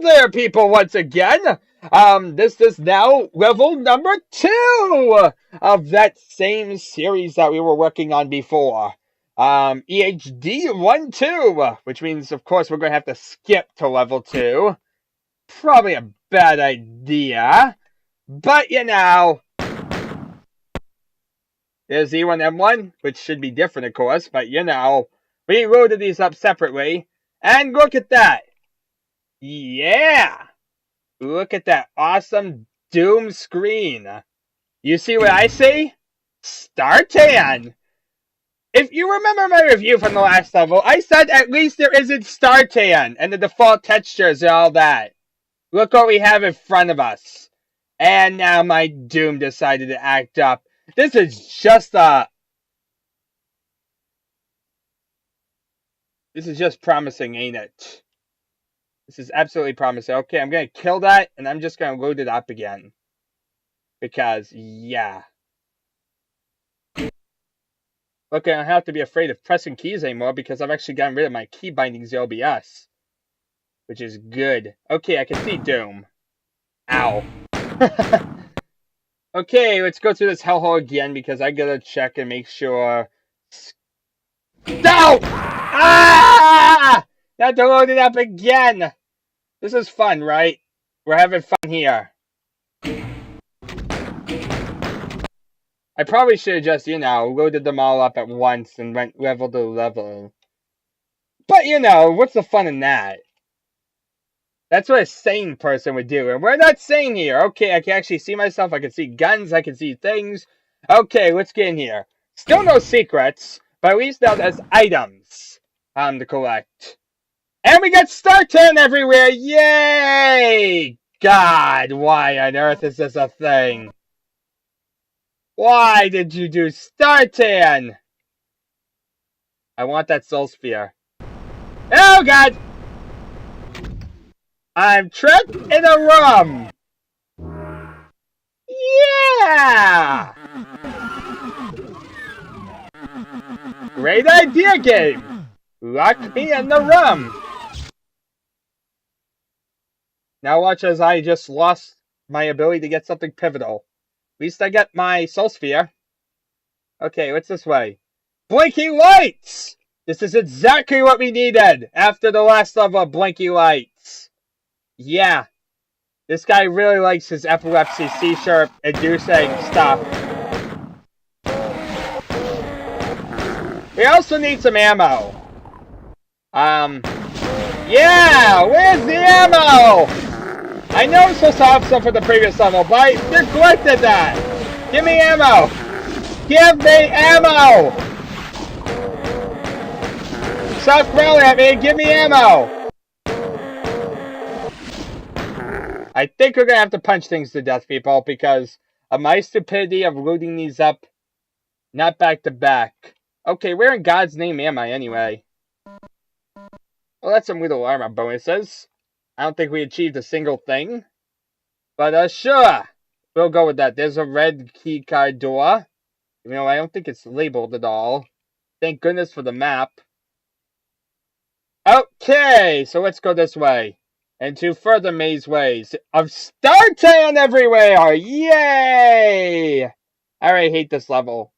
there, people, once again. This is now level number 2 of that same series that we were working on before. EHD12, which means, of course, we're going to have to skip to level 2. Probably a bad idea. But, you know, there's E1M1, which should be different, of course. But, you know, we loaded these up separately. And look at that. Yeah! Look at that awesome Doom screen. You see what I see? STARTAN! If you remember my review from the last level, I said at least there isn't STARTAN and the default textures and all that. Look what we have in front of us. And now my Doom decided to act up. This is just This is just promising, ain't it? This is absolutely promising. Okay, I'm going to kill that, and I'm just going to load it up again. Because, yeah. Look, I don't have to be afraid of pressing keys anymore, because I've actually gotten rid of my key bindings in OBS. Which is good. Okay, I can see Doom. Ow. Okay, let's go through this hellhole again, because I gotta check and make sure... No! Ah! Now to load it up again! This is fun, right? We're having fun here. I probably should have just, you know, loaded them all up at once and went level to level. But, you know, what's the fun in that? That's what a sane person would do. And we're not sane here. Okay, I can actually see myself. I can see guns. I can see things. Okay, let's get in here. Still no secrets. But at least now there's items to collect. And we got STARTAN everywhere! Yay! God, why on earth is this a thing? Why did you do STARTAN? I want that soul sphere. Oh, God! I'm trapped in a room! Yeah! Great idea, game! Lock me in the room! Now watch as I just lost my ability to get something pivotal. At least I get my soul sphere. Okay, what's this way? Blinky lights! This is exactly what we needed after the last level of blinky lights. Yeah. This guy really likes his epilepsy seizure inducing stuff. We also need some ammo. Yeah! Where's the ammo? I know I'm supposed to have some for the previous level, but I neglected that! Give me ammo! Give me ammo! Stop growling at me and give me ammo! I think we're gonna have to punch things to death, people, because of my stupidity of loading these up not back to back. Okay, where in God's name am I anyway? Well, that's some little armor bonuses. I don't think we achieved a single thing. But, sure. We'll go with that. There's a red keycard door. You know, I don't think it's labeled at all. Thank goodness for the map. Okay, so let's go this way. And to further maze ways of STARTAN everywhere! Yay! I already hate this level.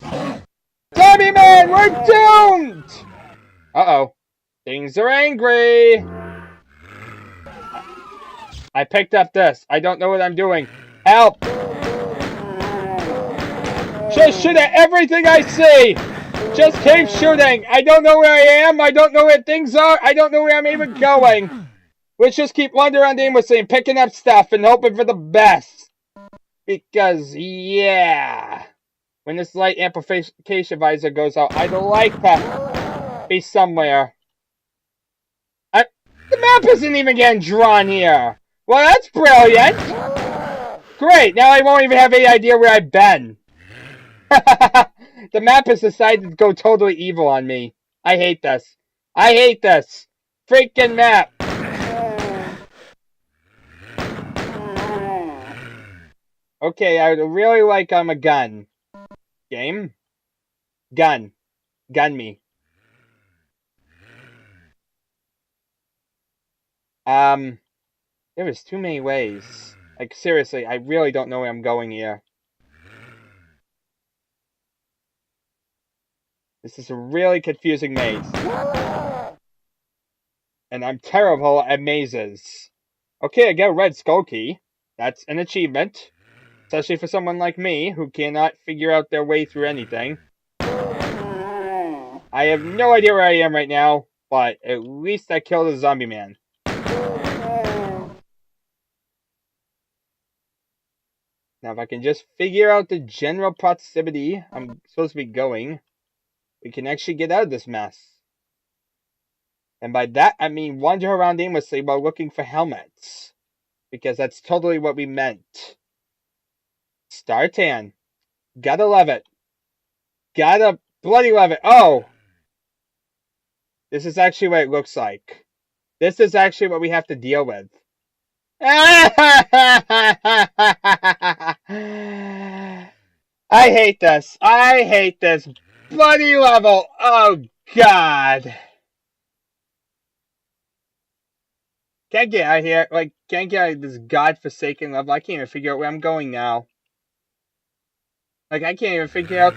Zombie man, we're doomed! Uh-oh. Things are angry! I picked up this. I don't know what I'm doing. Help! Just shoot at everything I see! Just keep shooting! I don't know where I am. I don't know where things are. I don't know where I'm even going. Let's just keep wandering around aimlessly and picking up stuff and hoping for the best. Because, yeah. When this Light Amplification Visor goes out, I'd like to be somewhere. The map isn't even getting drawn here. Well, that's brilliant. Great, now I won't even have any idea where I've been. The map has decided to go totally evil on me. I hate this. I hate this. Freaking map. Okay, I would really like a gun. Game? Gun. Gun me. There is too many ways. Like, seriously, I really don't know where I'm going here. This is a really confusing maze. And I'm terrible at mazes. Okay, I get a red skull key. That's an achievement. Especially for someone like me, who cannot figure out their way through anything. I have no idea where I am right now, but at least I killed a zombie man. Now, if I can just figure out the general proximity I'm supposed to be going, we can actually get out of this mess. And by that, I mean wander around aimlessly while looking for helmets. Because that's totally what we meant. STARTAN. Gotta love it. Gotta bloody love it. Oh! This is actually what it looks like. This is actually what we have to deal with. I hate this. I hate this bloody level. Oh, God. Can't get out of here. Like, can't get out of this godforsaken level. I can't even figure out where I'm going now. Like, I can't even figure out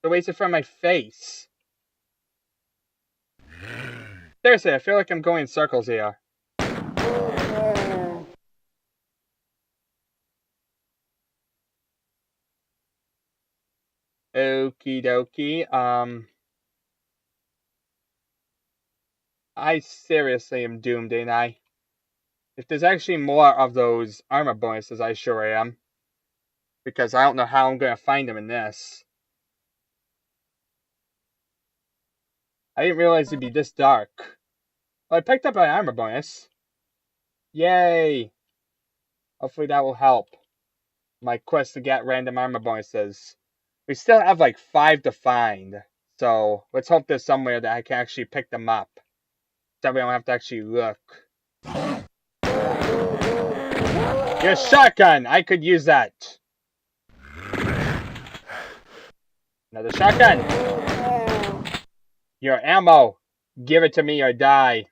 the ways in front of my face. Seriously, I feel like I'm going in circles here. Okie dokie. I seriously am doomed, ain't I? If there's actually more of those armor bonuses, I sure am. Because I don't know how I'm going to find them in this. I didn't realize it'd be this dark. Well, I picked up an armor bonus. Yay! Hopefully that will help my quest to get random armor bonuses. We still have like 5 to find. So let's hope there's somewhere that I can actually pick them up. So we don't have to actually look. Your shotgun! I could use that. Another shotgun. Your ammo. Give it to me or die.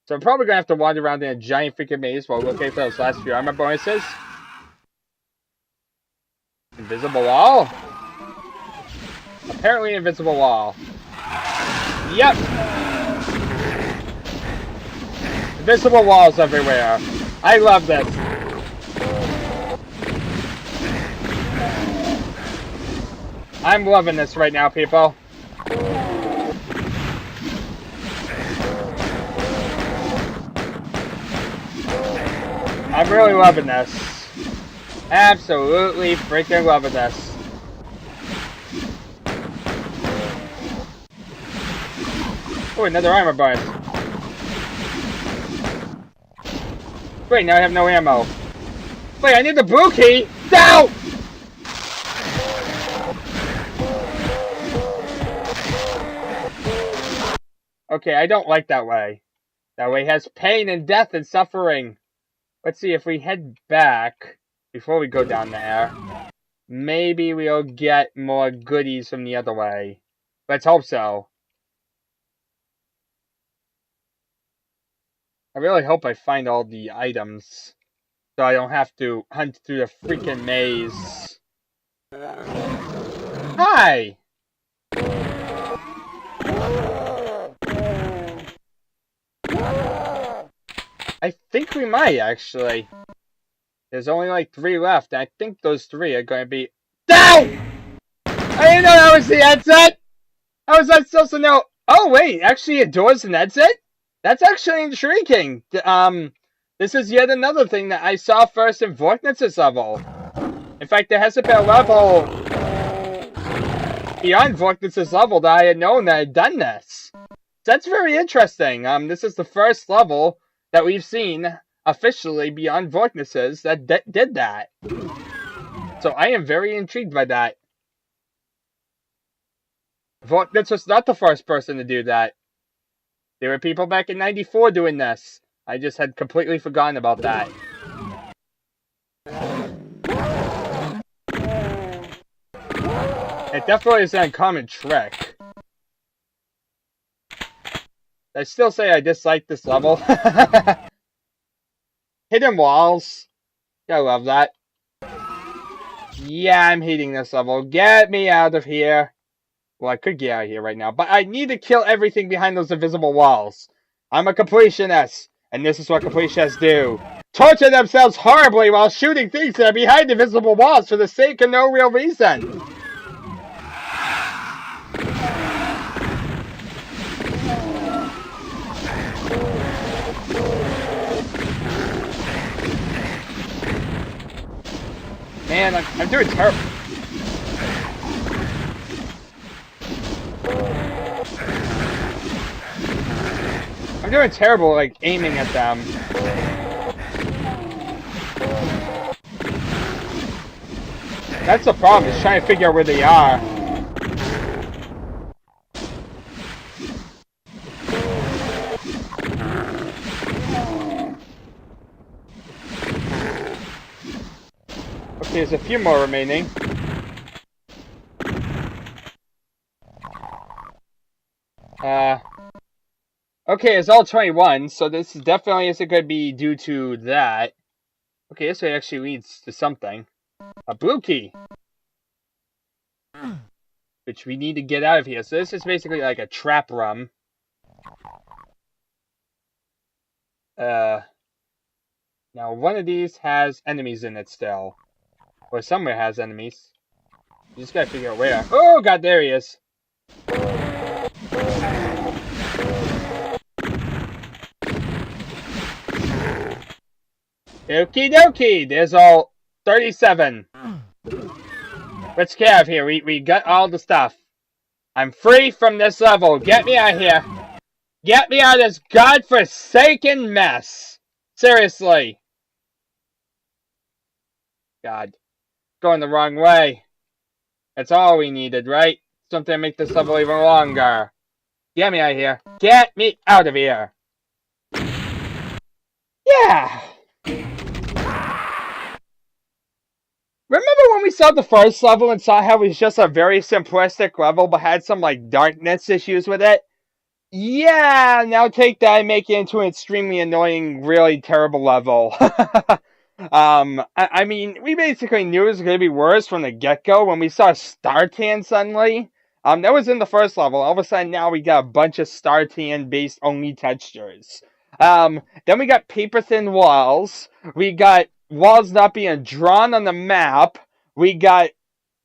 So I'm probably going to have to wander around in a giant freaking maze while looking for those last few armor bonuses. Invisible wall? Apparently invisible wall. Yep! Invisible walls everywhere. I love this. I'm loving this right now, people. I'm really loving this. Absolutely freaking loving this. Oh, another armor bonus. Wait, now I have no ammo. Wait, I need the blue key! No! Okay, I don't like that way. That way has pain and death and suffering. Let's see, if we head back before we go down there, maybe we'll get more goodies from the other way. Let's hope so. I really hope I find all the items so I don't have to hunt through the freaking maze. Hi! I think we might, actually. There's only like 3 left, and I think those 3 are going to be... No! I didn't know that was the exit! How was I supposed to know? Oh, wait, actually a door's an exit? That's actually intriguing. This is yet another thing that I saw first in Vorknitz's level. In fact, there hasn't been a level beyond Vorknitz's level that I had known that had done this. That's very interesting. This is the first level that we've seen officially beyond Vorknitz's that did that. So I am very intrigued by that. Vorknitz was not the first person to do that. There were people back in '94 doing this. I just had completely forgotten about that. It definitely is an uncommon trick. I still say I dislike this level. Hidden walls. I love that. Yeah, I'm hating this level. Get me out of here. Well, I could get out of here right now, but I need to kill everything behind those invisible walls. I'm a completionist, and this is what completionists do. Torture themselves horribly while shooting things that are behind invisible walls for the sake of no real reason. Man, I'm doing terrible. I'm doing terrible, like, aiming at them. That's the problem, is trying to figure out where they are. Okay, there's a few more remaining. Okay, it's all 21, so this definitely isn't going to be due to that. Okay, this way actually leads to something. A blue key. Which we need to get out of here. So this is basically like a trap room. Now one of these has enemies in it still. Or somewhere has enemies. You just gotta figure out where. Oh god, there he is. Okie dokie, there's all 37. Let's get out of here. We got all the stuff. I'm free from this level. Get me out of here. Get me out of this godforsaken mess. Seriously. God. Going the wrong way. That's all we needed, right? Something to make this level even longer. Get me out of here. Get me out of here. Yeah. Remember when we saw the first level and saw how it was just a very simplistic level but had some, like, darkness issues with it? Yeah, now take that and make it into an extremely annoying, really terrible level. I mean, we basically knew it was going to be worse from the get-go when we saw STARTAN suddenly. That was in the first level. All of a sudden now we got a bunch of STARTAN-based only textures. Then we got paper-thin walls. We got walls not being drawn on the map. We got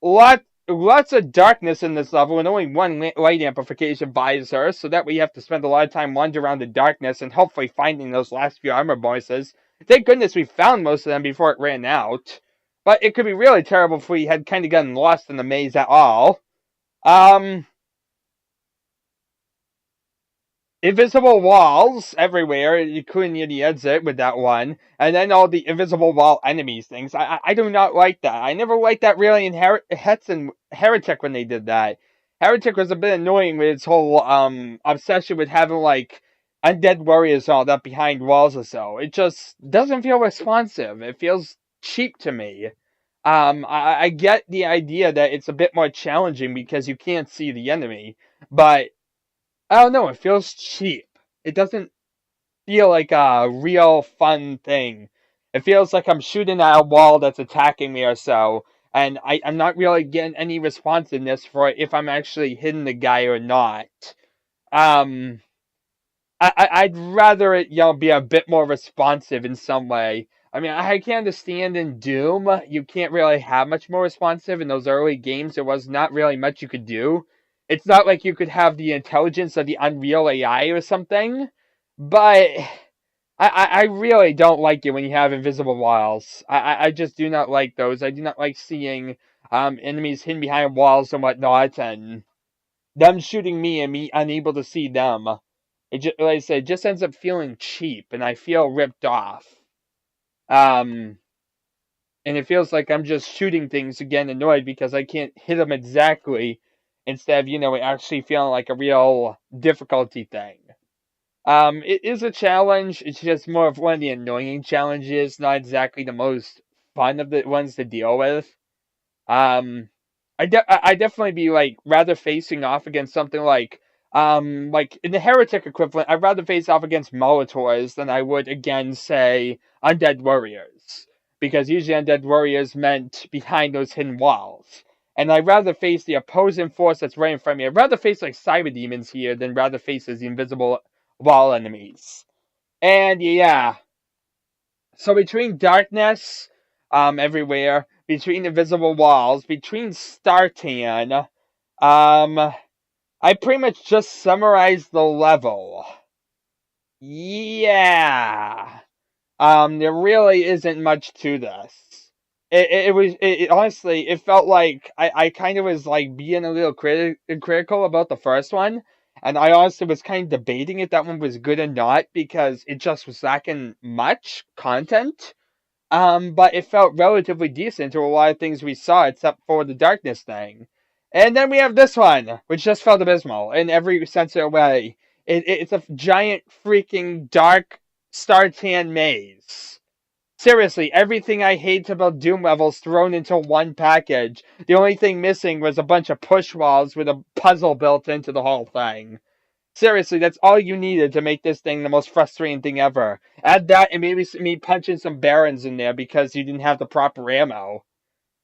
lots of darkness in this level and only one light amplification visor, so that we have to spend a lot of time wandering around the darkness and hopefully finding those last few armor bonuses. Thank goodness we found most of them before it ran out. But it could be really terrible if we had kind of gotten lost in the maze at all. Invisible walls everywhere, including near the exit with that one. And then all the invisible wall enemies things. I do not like that. I never liked that really in Heretic when they did that. Heretic was a bit annoying with its whole obsession with having, like, undead warriors and all that behind walls or so. It just doesn't feel responsive. It feels cheap to me. I get the idea that it's a bit more challenging because you can't see the enemy. But I don't know, it feels cheap. It doesn't feel like a real fun thing. It feels like I'm shooting at a wall that's attacking me or so, and I'm not really getting any responsiveness for it if I'm actually hitting the guy or not. I'd rather it, be a bit more responsive in some way. I mean, I can understand in Doom, you can't really have much more responsive. In those early games, there was not really much you could do. It's not like you could have the intelligence of the Unreal AI or something. But I really don't like it when you have invisible walls. I just do not like those. I do not like seeing enemies hidden behind walls and whatnot, and them shooting me and me unable to see them. It just, like I said, it just ends up feeling cheap, and I feel ripped off. And it feels like I'm just shooting things again, annoyed because I can't hit them exactly, instead of, it actually feeling like a real difficulty thing. It is a challenge. It's just more of one of the annoying challenges, not exactly the most fun of the ones to deal with. I definitely be, like, rather facing off against something like Like in the Heretic equivalent, I'd rather face off against Molotors than I would against, say, Undead Warriors. Because usually Undead Warriors meant behind those hidden walls. And I'd rather face the opposing force that's right in front of me. I'd rather face like Cyber Demons here than rather face the invisible wall enemies. And yeah. So between darkness, everywhere, between invisible walls, between STARTAN, I pretty much just summarized the level. Yeah. There really isn't much to this. It honestly, it felt like I kind of was like being a little critical about the first one. And I honestly was kind of debating if that one was good or not because it just was lacking much content. But it felt relatively decent to a lot of things we saw, except for the darkness thing. And then we have this one, which just felt abysmal in every sense of the way. It's a giant freaking dark STARTAN maze. Seriously, everything I hate about Doom levels thrown into one package. The only thing missing was a bunch of push walls with a puzzle built into the whole thing. Seriously, that's all you needed to make this thing the most frustrating thing ever. Add that and maybe me punching some barons in there because you didn't have the proper ammo.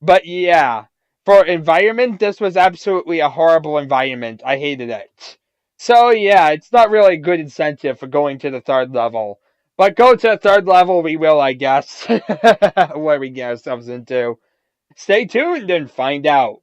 But yeah, for environment, this was absolutely a horrible environment. I hated it. So yeah, it's not really a good incentive for going to the third level. But go to the third level we will, I guess. What we get ourselves into. Stay tuned and find out.